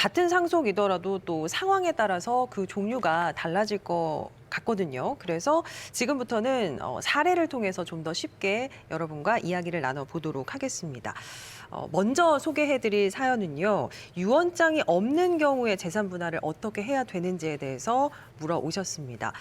같은 상속이더라도 또 상황에 따라서 그 종류가 달라질 것 같거든요. 그래서 지금부터는 사례를 통해서 좀 더 쉽게 여러분과 이야기를 나눠보도록 하겠습니다. 먼저 소개해드릴 사연은요. 유언장이 없는 경우에 재산 분할을 어떻게 해야 되는지에 대해서 물어오셨습니다.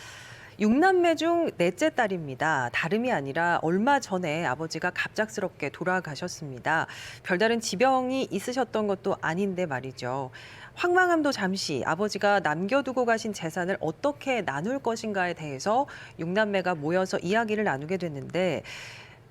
6남매 중 넷째 딸입니다. 다름이 아니라 얼마 전에 아버지가 갑작스럽게 돌아가셨습니다. 별다른 지병이 있으셨던 것도 아닌데 말이죠. 황망함도 잠시 아버지가 남겨두고 가신 재산을 어떻게 나눌 것인가에 대해서 6남매가 모여서 이야기를 나누게 됐는데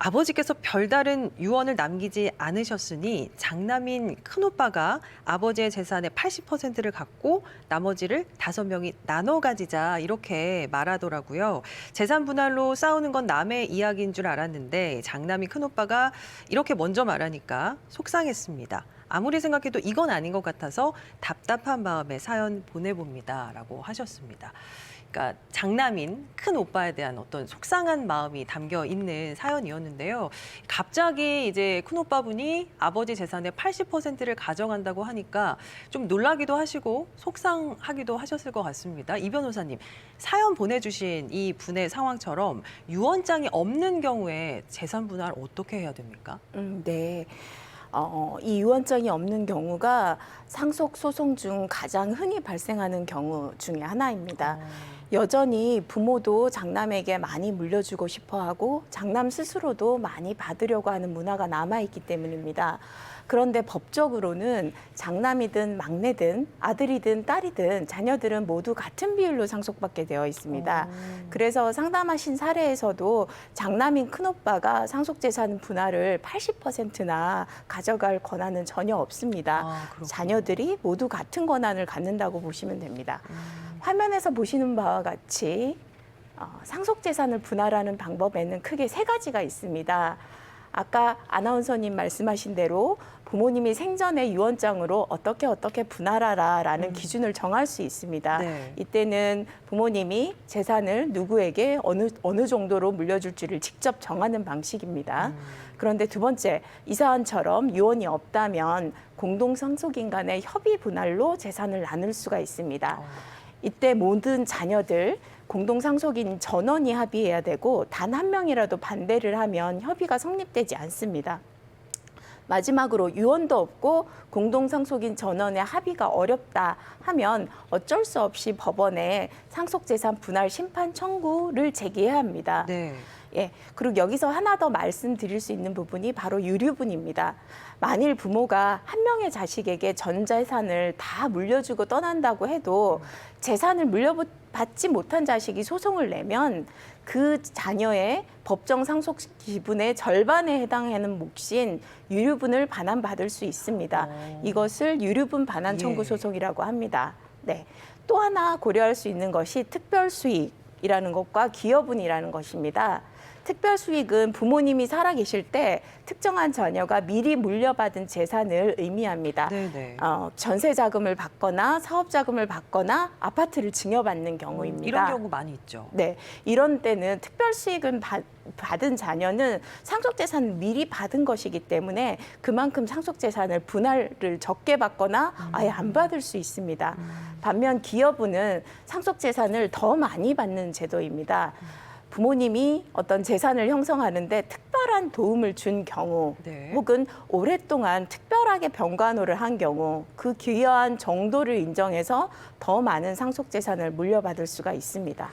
아버지께서 별다른 유언을 남기지 않으셨으니 장남인 큰오빠가 아버지의 재산의 80%를 갖고 나머지를 5명이 나눠 가지자 이렇게 말하더라고요. 재산 분할로 싸우는 건 남의 이야기인 줄 알았는데 장남인 큰오빠가 이렇게 먼저 말하니까 속상했습니다. 아무리 생각해도 이건 아닌 것 같아서 답답한 마음에 사연 보내봅니다라고 하셨습니다. 그러니까 장남인 큰 오빠에 대한 어떤 속상한 마음이 담겨 있는 사연이었는데요. 갑자기 이제 큰 오빠분이 아버지 재산의 80%를 가져간다고 하니까 좀 놀라기도 하시고 속상하기도 하셨을 것 같습니다. 이 변호사님, 사연 보내주신 이 분의 상황처럼 유언장이 없는 경우에 재산 분할 어떻게 해야 됩니까? 네. 이 유언장이 없는 경우가 상속 소송 중 가장 흔히 발생하는 경우 중에 하나입니다. 여전히 부모도 장남에게 많이 물려주고 싶어하고 장남 스스로도 많이 받으려고 하는 문화가 남아있기 때문입니다. 그런데 법적으로는 장남이든 막내든 아들이든 딸이든 자녀들은 모두 같은 비율로 상속받게 되어 있습니다. 그래서 상담하신 사례에서도 장남인 큰오빠가 상속재산 분할을 80%나 가져갈 권한은 전혀 없습니다. 자녀들이 모두 같은 권한을 갖는다고 보시면 됩니다. 화면에서 보시는 바와 같이 상속재산을 분할하는 방법에는 크게 3가지가 있습니다. 아까 아나운서님 말씀하신 대로 부모님이 생전에 유언장으로 어떻게 분할하라라는 기준을 정할 수 있습니다. 네. 이때는 부모님이 재산을 누구에게 어느 정도로 물려줄지를 직접 정하는 방식입니다. 그런데 두 번째, 이 사안처럼 유언이 없다면 공동상속인 간의 협의 분할로 재산을 나눌 수가 있습니다. 이때 모든 자녀들 공동상속인 전원이 합의해야 되고 단 한 명이라도 반대를 하면 협의가 성립되지 않습니다. 마지막으로 유언도 없고 공동상속인 전원의 합의가 어렵다 하면 어쩔 수 없이 법원에 상속재산 분할 심판 청구를 제기해야 합니다. 네. 예, 그리고 여기서 하나 더 말씀드릴 수 있는 부분이 바로 유류분입니다. 만일 부모가 한 명의 자식에게 전 재산을 다 물려주고 떠난다고 해도 재산을 물려받지 못한 자식이 소송을 내면 그 자녀의 법정 상속 기분의 절반에 해당하는 몫인 유류분을 반환받을 수 있습니다. 이것을 유류분 반환 청구 소송이라고 합니다. 네. 또 하나 고려할 수 있는 것이 특별수익이라는 것과 기여분이라는 것입니다. 특별수익은 부모님이 살아계실 때 특정한 자녀가 미리 물려받은 재산을 의미합니다. 전세자금을 받거나 사업자금을 받거나 아파트를 증여받는 경우입니다. 이런 경우 많이 있죠. 네, 이런 때는 특별수익을 받은 자녀는 상속재산을 미리 받은 것이기 때문에 그만큼 상속재산을 분할을 적게 받거나 아예 안 받을 수 있습니다. 반면 기여분은 상속재산을 더 많이 받는 제도입니다. 부모님이 어떤 재산을 형성하는데 특별한 도움을 준 경우 혹은 오랫동안 특별하게 병간호를 한 경우 그 기여한 정도를 인정해서 더 많은 상속재산을 물려받을 수가 있습니다.